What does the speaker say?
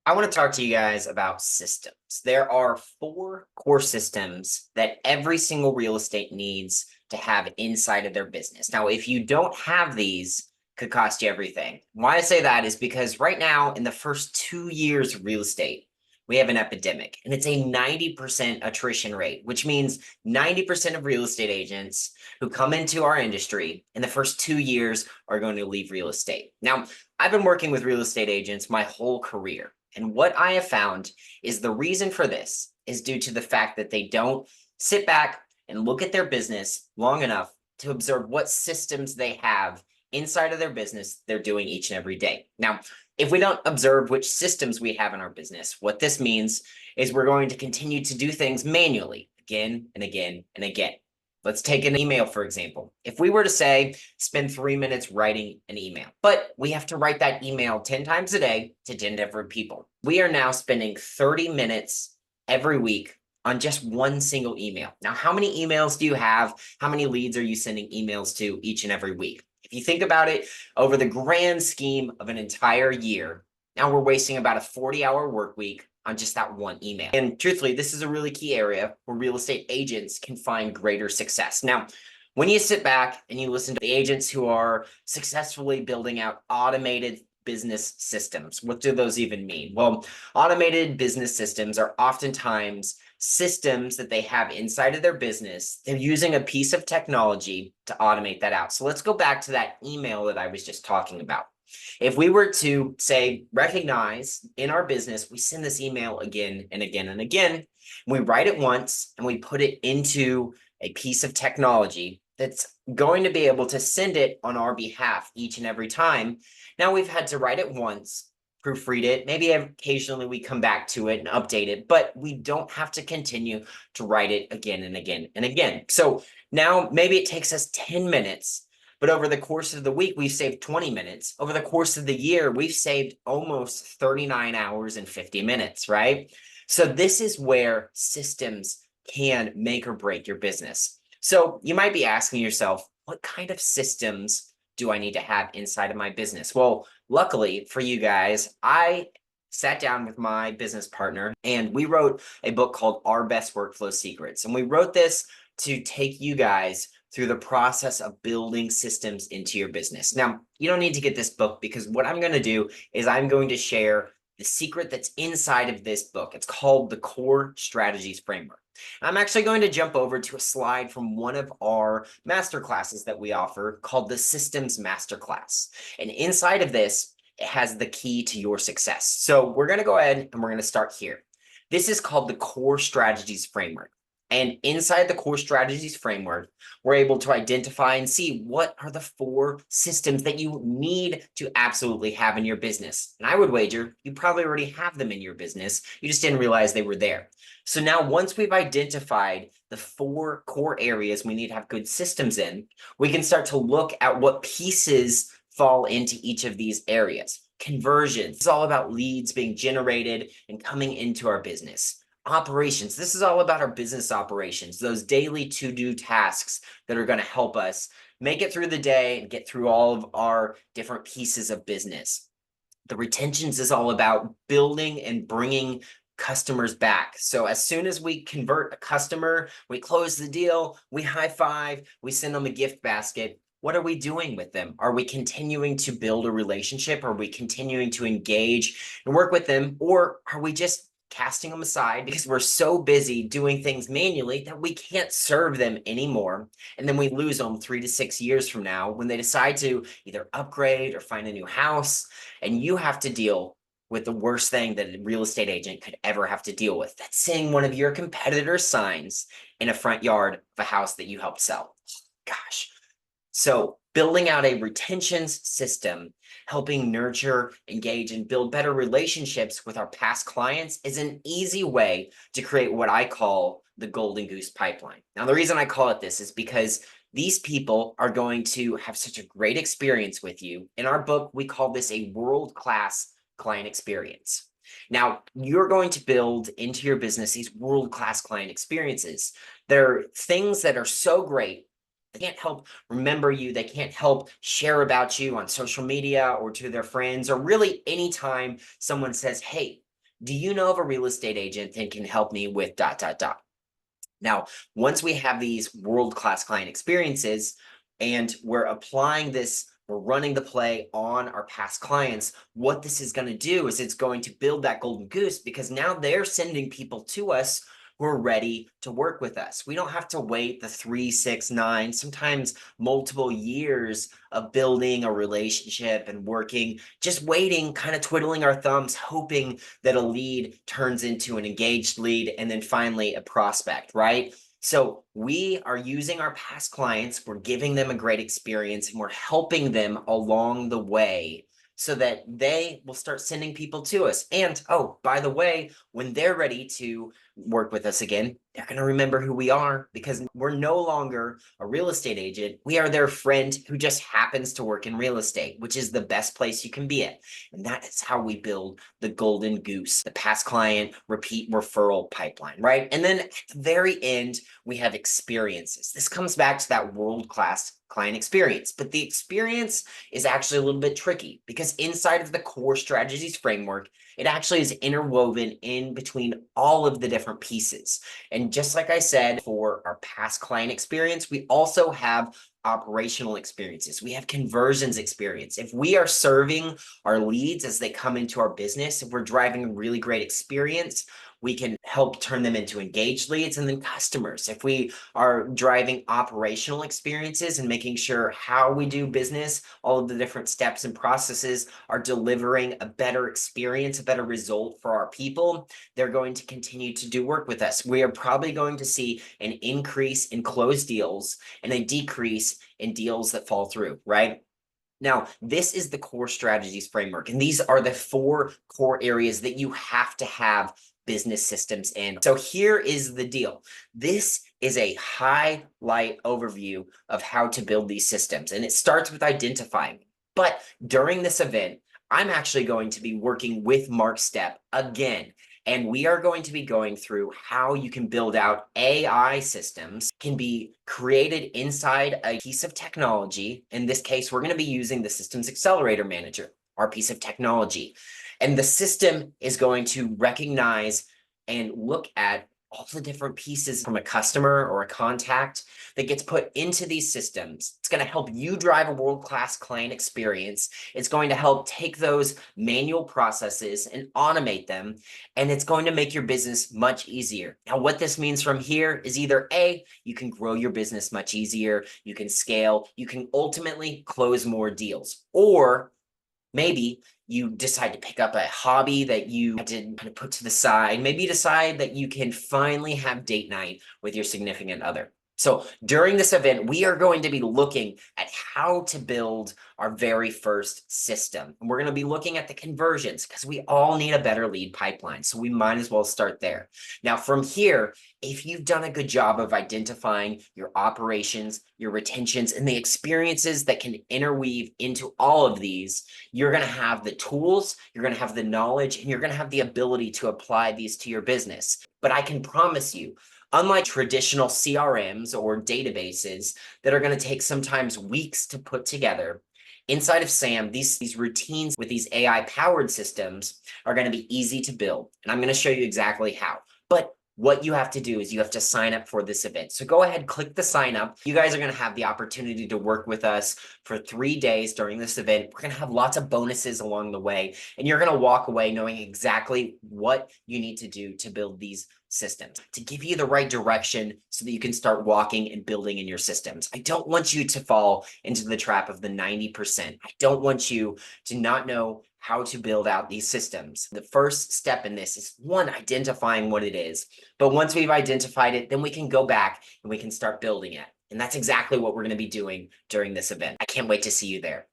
I want to talk to you guys about systems. There are four core systems that every single real estate needs to have inside of their business. Now, if you don't have these, could cost you everything. Why I say that is because right now, in the first 2 years of real estate, we have an epidemic, and it's a 90% attrition rate, which means 90% of real estate agents who come into our industry in the first 2 years are going to leave real estate. Now, I've been working with real estate agents my whole career. And what I have found is the reason for this is due to the fact that they don't sit back and look at their business long enough to observe what systems they have inside of their business they're doing each and every day. Now, if we don't observe which systems we have in our business, what this means is we're going to continue to do things manually again and again and again. Let's take an email, for example. If we were to say, spend 3 minutes writing an email, but we have to write that email 10 times a day to 10 different people. We are now spending 30 minutes every week on just one single email. Now, how many emails do you have? How many leads are you sending emails to each and every week? If you think about it over the grand scheme of an entire year, now we're wasting about a 40-hour work week on just that one email. And truthfully, this is a really key area where real estate agents can find greater success. Now, when you sit back and you listen to the agents who are successfully building out automated business systems, what do those even mean? Well, automated business systems are oftentimes systems that they have inside of their business. They're using a piece of technology to automate that out. So let's go back to that email that I was just talking about. If we were to say, recognize in our business, we send this email again and again and again, we write it once and we put it into a piece of technology that's going to be able to send it on our behalf each and every time. Now we've had to write it once, proofread it. Maybe occasionally we come back to it and update it, but we don't have to continue to write it again and again and again. So now maybe it takes us 10 minutes. But over the course of the week, we've saved 20 minutes. Over the course of the year, we've saved almost 39 hours and 50 minutes, right? So this is where systems can make or break your business. So you might be asking yourself, what kind of systems do I need to have inside of my business? Well, luckily for you guys, I sat down with my business partner and we wrote a book called Our Best Workflow Secrets. And we wrote this to take you guys through the process of building systems into your business. Now, you don't need to get this book because what I'm going to do is I'm going to share the secret that's inside of this book. It's called the Core Strategies Framework. I'm actually going to jump over to a slide from one of our masterclasses that we offer called the Systems Masterclass. And inside of this, it has the key to your success. So we're going to go ahead and we're going to start here. This is called the Core Strategies Framework. And inside the Core Strategies Framework, we're able to identify and see what are the four systems that you need to absolutely have in your business. And I would wager you probably already have them in your business. You just didn't realize they were there. So now once we've identified the four core areas we need to have good systems in, we can start to look at what pieces fall into each of these areas. Conversions. It's all about leads being generated and coming into our business. Operations. This is all about our business operations, those daily to-do tasks that are going to help us make it through the day and get through all of our different pieces of business. The retentions is all about building and bringing customers back. So as soon as we convert a customer, we close the deal, we high five, we send them a gift basket. What are we doing with them? Are we continuing to build a relationship? Are we continuing to engage and work with them? Or are we just casting them aside because we're so busy doing things manually that we can't serve them anymore? And then we lose them 3 to 6 years from now when they decide to either upgrade or find a new house. And you have to deal with the worst thing that a real estate agent could ever have to deal with. That's seeing one of your competitors' signs in a front yard of a house that you helped sell. Gosh. So building out a retentions system, helping nurture, engage, and build better relationships with our past clients is an easy way to create what I call the golden goose pipeline. Now, the reason I call it this is because these people are going to have such a great experience with you. In our book, we call this a world-class client experience. Now, you're going to build into your business these world-class client experiences. They're things that are so great. They can't help remember you. They can't help share about you on social media or to their friends, or really anytime someone says, hey, Do you know of a real estate agent that can help me with dot, dot, dot? Now, once we have these world-class client experiences and we're applying this, we're running the play on our past clients, what this is going to do is it's going to build that golden goose because now they're sending people to us who are ready to work with us. We don't have to wait the 3, 6, 9, sometimes multiple years of building a relationship and working, just waiting, kind of twiddling our thumbs, hoping that a lead turns into an engaged lead and then finally a prospect, right? So we are using our past clients, we're giving them a great experience, and we're helping them along the way so that they will start sending people to us. And oh, by the way, when they're ready to work with us again, they're going to remember who we are because we're no longer a real estate agent. We are their friend who just happens to work in real estate, which is the best place you can be at. And that is how we build the golden goose, the past client repeat referral pipeline, right? And then at the very end, we have experiences. This comes back to that world-class client experience, but the experience is actually a little bit tricky because inside of the core strategies framework, it actually is interwoven in between all of the different pieces. And just like I said, for our past client experience, we also have operational experiences. We have conversions experience. If we are serving our leads as they come into our business, if we're driving a really great experience, we can help turn them into engaged leads and then customers. If we are driving operational experiences and making sure how we do business, all of the different steps and processes are delivering a better experience, a better result for our people, they're going to continue to do work with us. We are probably going to see an increase in closed deals and a decrease in deals that fall through, right? Now, this is the core strategies framework, and these are the 4 core areas that you have to have business systems in. So here is the deal. This is a highlight overview of how to build these systems, and it starts with identifying. But during this event, I'm actually going to be working with Mark Stepp again. And we are going to be going through how you can build out AI systems, can be created inside a piece of technology. In this case, we're going to be using the Systems Accelerator Manager, our piece of technology. And the system is going to recognize and look at all the different pieces from a customer or a contact that gets put into these systems. It's going to help you drive a world-class client experience. It's going to help take those manual processes and automate them, and it's going to make your business much easier. Now, what this means from here is either A, you can grow your business much easier, you can scale, you can ultimately close more deals, or maybe you decide to pick up a hobby that you did kind of put to the side. Maybe you decide that you can finally have date night with your significant other. So during this event, we are going to be looking at how to build our very first system. And we're going to be looking at the conversions because we all need a better lead pipeline. So we might as well start there. Now, from here, if you've done a good job of identifying your operations, your retentions, and the experiences that can interweave into all of these, you're going to have the tools, you're going to have the knowledge, and you're going to have the ability to apply these to your business. But I can promise you, unlike traditional CRMs or databases that are going to take sometimes weeks to put together, inside of SAM, these routines with these AI-powered systems are going to be easy to build. And I'm going to show you exactly how. But what you have to do is you have to sign up for this event. So go ahead, click the sign up. You guys are going to have the opportunity to work with us for 3 days during this event. We're going to have lots of bonuses along the way, and you're going to walk away knowing exactly what you need to do to build these systems, to give you the right direction so that you can start walking and building in your systems. I don't want you to fall into the trap of the 90%. I don't want you to not know how to build out these systems. The first step in this is, one, identifying what it is. But once we've identified it, then we can go back and we can start building it. And that's exactly what we're going to be doing during this event. I can't wait to see you there.